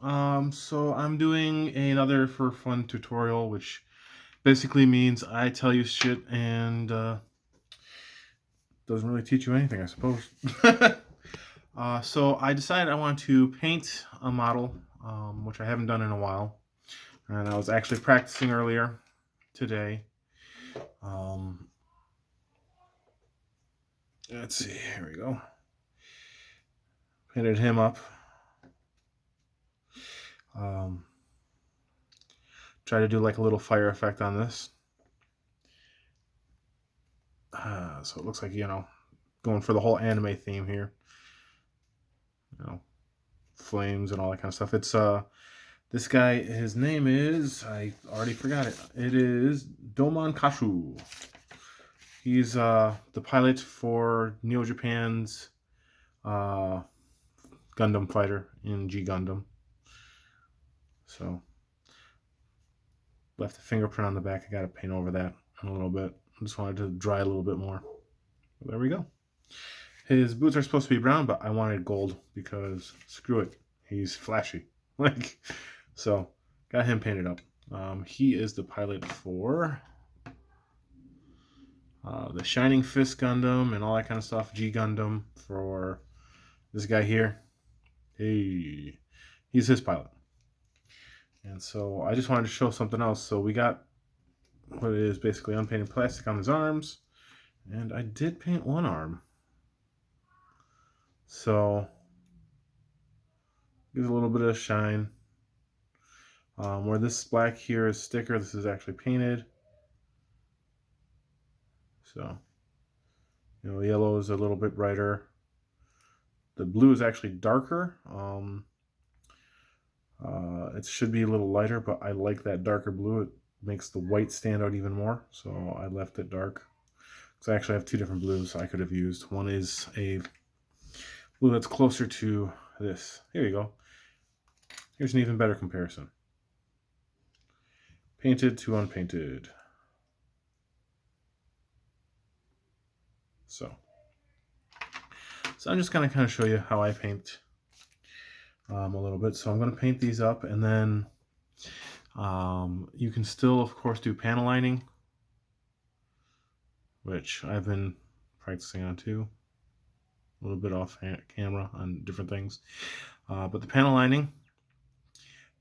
So I'm doing another for fun tutorial, which basically means I tell you shit and doesn't really teach you anything, I suppose. So I decided I want to paint a model, which I haven't done in a while, and I was actually practicing earlier today. Um, let's see, here we go. Painted him up. Um, Try to do like a little fire effect on this. So it looks like, going for the whole anime theme here. You know, flames and all that kind of stuff. It's this guy, his name is, I already forgot it. It is Domon Kashu. He's the pilot for Neo Japan's uh, Gundam fighter in G Gundam. So left a fingerprint on the back. I got to paint over that in a little bit. I just wanted to dry a little bit more. But there we go. His boots are supposed to be brown, but I wanted gold because screw it. He's flashy. Like, so got him painted up. He is the pilot for the Shining Fist Gundam and all that kind of stuff. G Gundam for this guy here. Hey, he's his pilot. And so I just wanted to show something else. So we got what is basically unpainted plastic on his arms. And I did paint one arm. So gives a little bit of shine. Where this black here is sticker, this is actually painted. So, the yellow is a little bit brighter. The blue is actually darker. It should be a little lighter, but I like that darker blue. It makes the white stand out even more, so I left it dark. So I actually have two different blues I could have used. One is a blue that's closer to this. Here you go. Here's an even better comparison. Painted to unpainted. So I'm just going to kind of show you how I paint a little bit. So I'm going to paint these up, and then you can still, of course, do panel lining, which I've been practicing on too. A little bit off camera on different things. But the panel lining,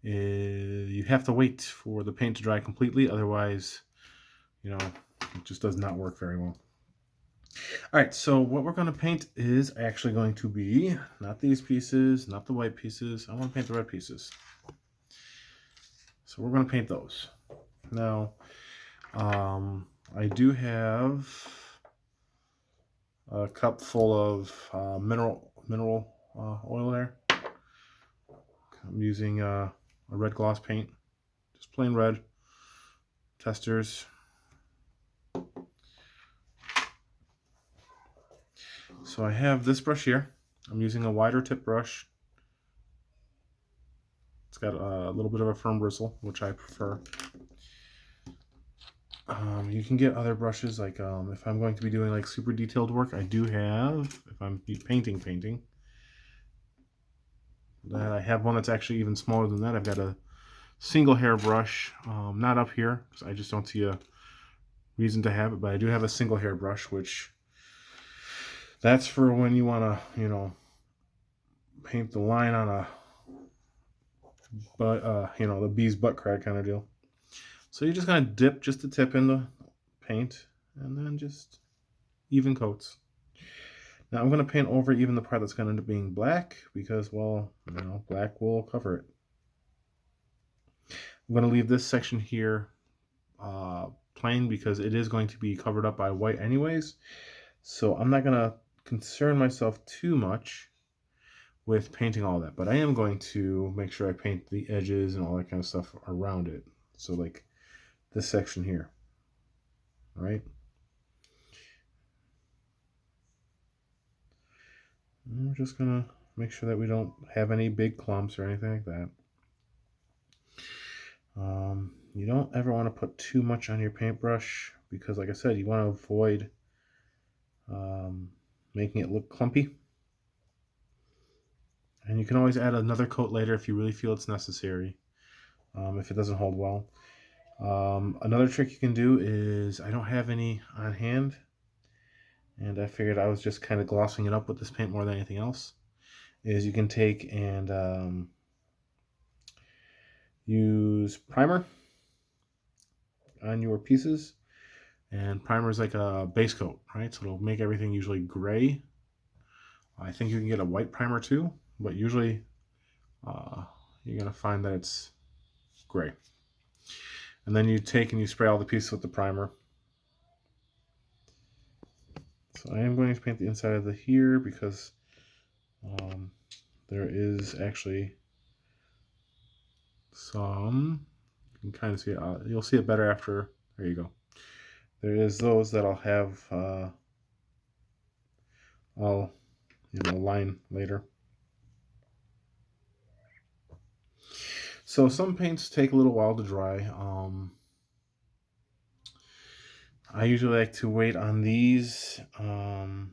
you have to wait for the paint to dry completely. Otherwise, it just does not work very well. All right, so what we're going to paint is actually going to be not these pieces, not the white pieces. I want to paint the red pieces. So we're going to paint those. Now, I do have a cup full of mineral oil there. I'm using a red gloss paint, just plain red. Testers. So I have this brush here. I'm using a wider tip brush. It's got a little bit of a firm bristle, which I prefer. You can get other brushes, like if I'm going to be doing like super detailed work, I do have, if I'm painting, that I have one that's actually even smaller than that. I've got a single hair brush, not up here, because I just don't see a reason to have it, but I do have a single hair brush, which that's for when you want to, paint the line on a the bee's butt crack kind of deal. So you're just going to dip just the tip in the paint and then just even coats. Now I'm going to paint over even the part that's going to end up being black because, well, black will cover it. I'm going to leave this section here plain because it is going to be covered up by white anyways. So I'm not going to concern myself too much with painting all that, but I am going to make sure I paint the edges and all that kind of stuff around it. So like this section here, all right? And we're just gonna make sure that we don't have any big clumps or anything like that. You don't ever want to put too much on your paintbrush because, like I said, you want to avoid making it look clumpy. And you can always add another coat later if you really feel it's necessary, if it doesn't hold well. Another trick you can do is, I don't have any on hand, and I figured I was just kind of glossing it up with this paint more than anything else, is you can take and use primer on your pieces. And primer is like a base coat, right? So it'll make everything usually gray. I think you can get a white primer too, but usually you're going to find that it's gray. And then you take and you spray all the pieces with the primer. So I am going to paint the inside of the here because there is actually some, you can kind of see it, you'll see it better after, there you go. There is those that I'll have, I'll line later. So some paints take a little while to dry. I usually like to wait on these. I'll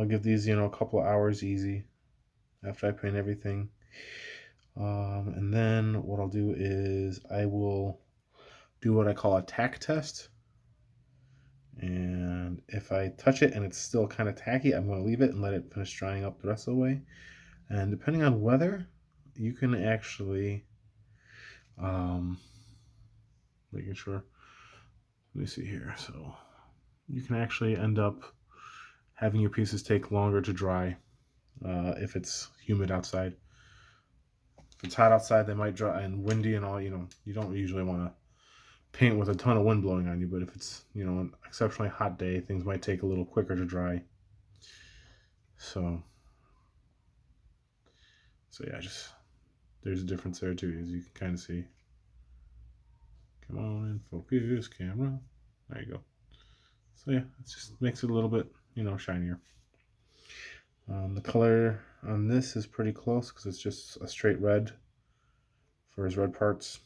give these, a couple of hours easy after I paint everything. And then what I'll do is I will do what I call a tack test. And if I touch it and it's still kind of tacky, I'm going to leave it and let it finish drying up the rest of the way. And depending on weather, you can actually, making sure, let me see here. So you can actually end up having your pieces take longer to dry if it's humid outside. If it's hot outside, they might dry, and windy and all, you don't usually want to paint with a ton of wind blowing on you, but if it's, an exceptionally hot day, things might take a little quicker to dry. So yeah, there's a difference there too, as you can kind of see. Come on and focus, camera. There you go. So yeah, it just makes it a little bit, shinier. The color on this is pretty close because it's just a straight red for his red parts.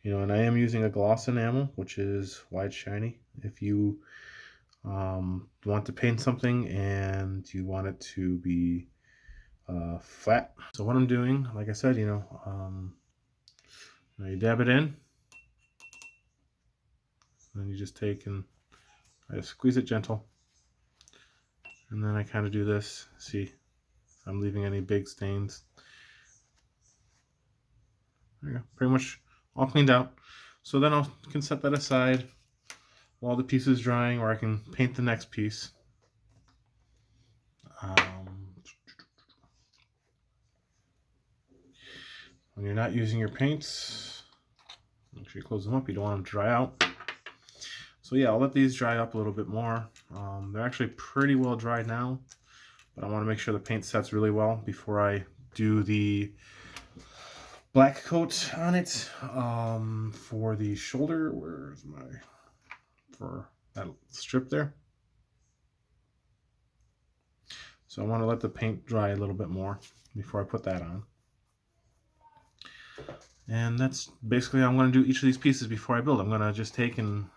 And I am using a gloss enamel, which is wide shiny. If you want to paint something and you want it to be flat. So what I'm doing, like I said, you dab it in, and you just take and I just squeeze it gentle, and then I kind of do this. See if I'm leaving any big stains. There you go, pretty much all cleaned out. So then I can set that aside while the piece is drying, or I can paint the next piece. When you're not using your paints, make sure you close them up. You don't want them to dry out. So yeah, I'll let these dry up a little bit more. They're actually pretty well dried now, but I want to make sure the paint sets really well before I do the black coat on it. For the shoulder, for that strip there. So I want to let the paint dry a little bit more before I put that on. And that's basically how I'm going to do each of these pieces before I build. I'm going to just take and,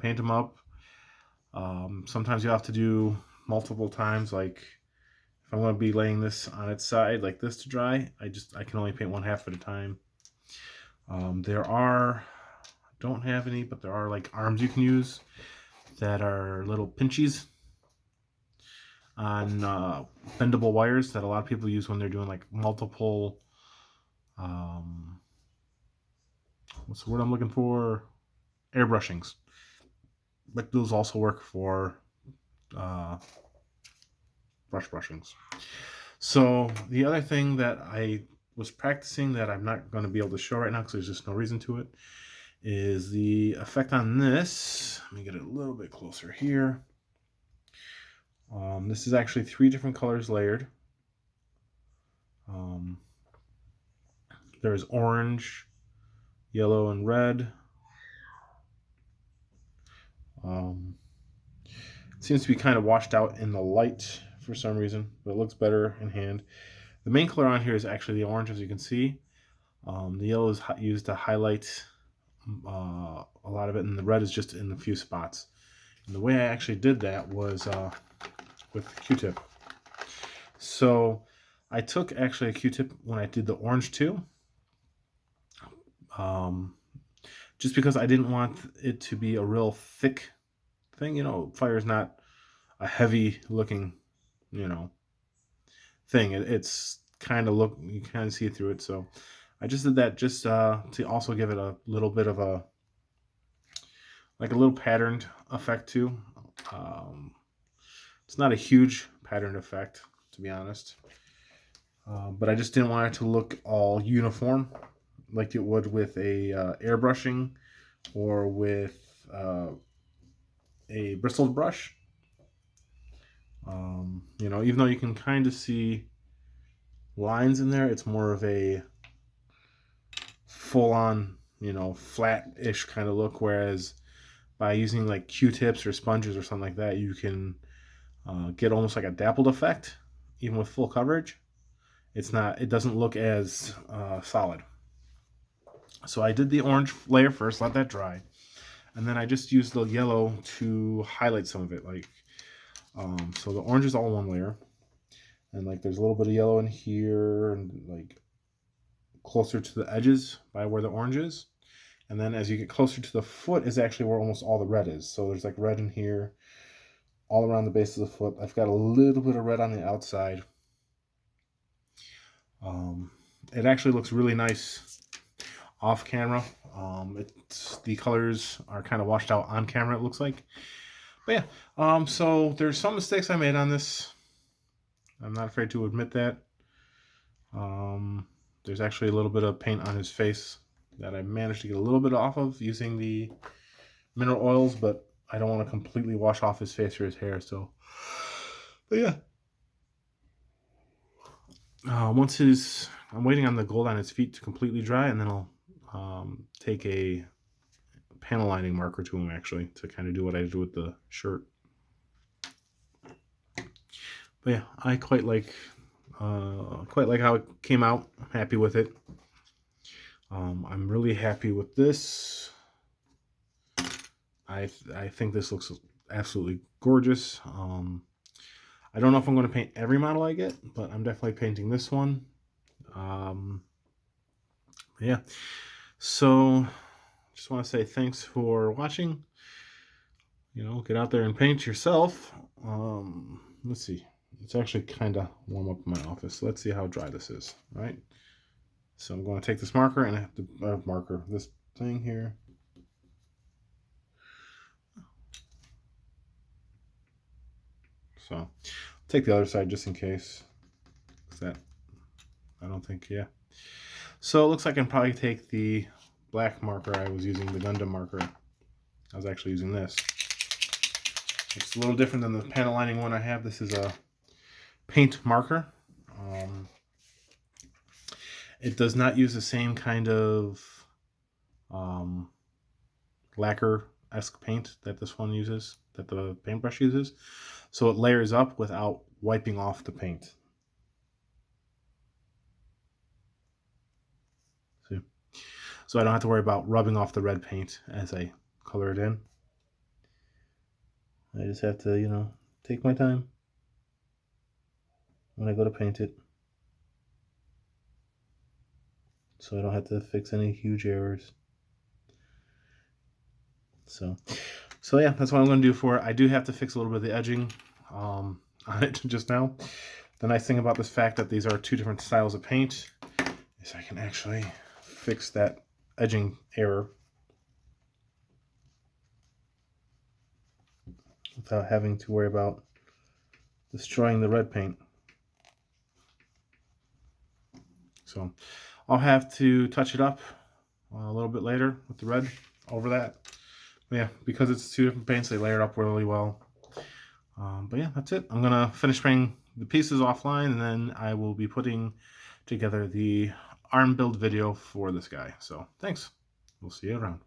paint them up. Sometimes you have to do multiple times. Like if I'm going to be laying this on its side like this to dry, I can only paint one half at a time. Don't have any, but there are like arms you can use that are little pinchies on bendable wires that a lot of people use when they're doing like multiple, what's the word I'm looking for? Airbrushings. But those also work for brush brushings. So the other thing that I was practicing that I'm not going to be able to show right now because there's just no reason to it is the effect on this. Let me get it a little bit closer here. This is actually 3 different colors layered. There's orange, yellow, and red. It seems to be kind of washed out in the light for some reason, but it looks better in hand. The main color on here is actually the orange, as you can see. The yellow is used to highlight a lot of it, and the red is just in a few spots. And the way I actually did that was with Q-tip. So I took actually a Q-tip when I did the orange too, just because I didn't want it to be a real thick thing. You know, fire is not a heavy looking, you know, thing. It's kind of you kind of see through it. So I just did that just to also give it a little bit of a, like a little patterned effect too. It's not a huge patterned effect, to be honest. But I just didn't want it to look all uniform like it would with a airbrushing or with a bristled brush. You know, even though you can kind of see lines in there, it's more of a full-on, you know, flat-ish kind of look, whereas by using like Q-tips or sponges or something like that, you can get almost like a dappled effect, even with full coverage. It doesn't look as solid. So I did the orange layer first, let that dry, and then I just used the yellow to highlight some of it. Like, so the orange is all one layer, and like there's a little bit of yellow in here, and like closer to the edges by where the orange is. And then as you get closer to the foot is actually where almost all the red is. So there's like red in here, all around the base of the foot. I've got a little bit of red on the outside. It actually looks really nice off camera. The colors are kind of washed out on camera, it looks like. But yeah, so there's some mistakes I made on this. I'm not afraid to admit that. There's actually a little bit of paint on his face that I managed to get a little bit off of using the mineral oils, but I don't want to completely wash off his face or his hair. So, but yeah. I'm waiting on the gold on his feet to completely dry, and then I'll take a panel lining marker to him actually to kind of do what I do with the shirt. But yeah, I quite like how it came out. I'm happy with it. I'm really happy with this. I think this looks absolutely gorgeous. I don't know if I'm going to paint every model I get, but I'm definitely painting this one. Yeah. So just want to say thanks for watching. You know, get out there and paint yourself. Let's see. It's actually kind of warm up in my office. So let's see how dry this is, right? So I'm going to take this marker and I have to this thing here. So take the other side just in case. I don't think, yeah. So it looks like I can probably take the black marker I was using, the Gundam marker. I was actually using this. It's a little different than the panel lining one I have. This is a paint marker. It does not use the same kind of lacquer-esque paint that this one uses, that the paintbrush uses. So it layers up without wiping off the paint. See? So I don't have to worry about rubbing off the red paint as I color it in. I just have to, you know, take my time when I go to paint it, so I don't have to fix any huge errors. So yeah, that's what I'm going to do for it. I do have to fix a little bit of the edging on it just now. The nice thing about this fact that these are two different styles of paint is I can actually fix that edging error without having to worry about destroying the red paint. So I'll have to touch it up a little bit later with the red over that. But yeah, because it's two different paints, they layer up really well. But yeah, that's it. I'm going to finish painting the pieces offline, and then I will be putting together the arm build video for this guy. So thanks. We'll see you around.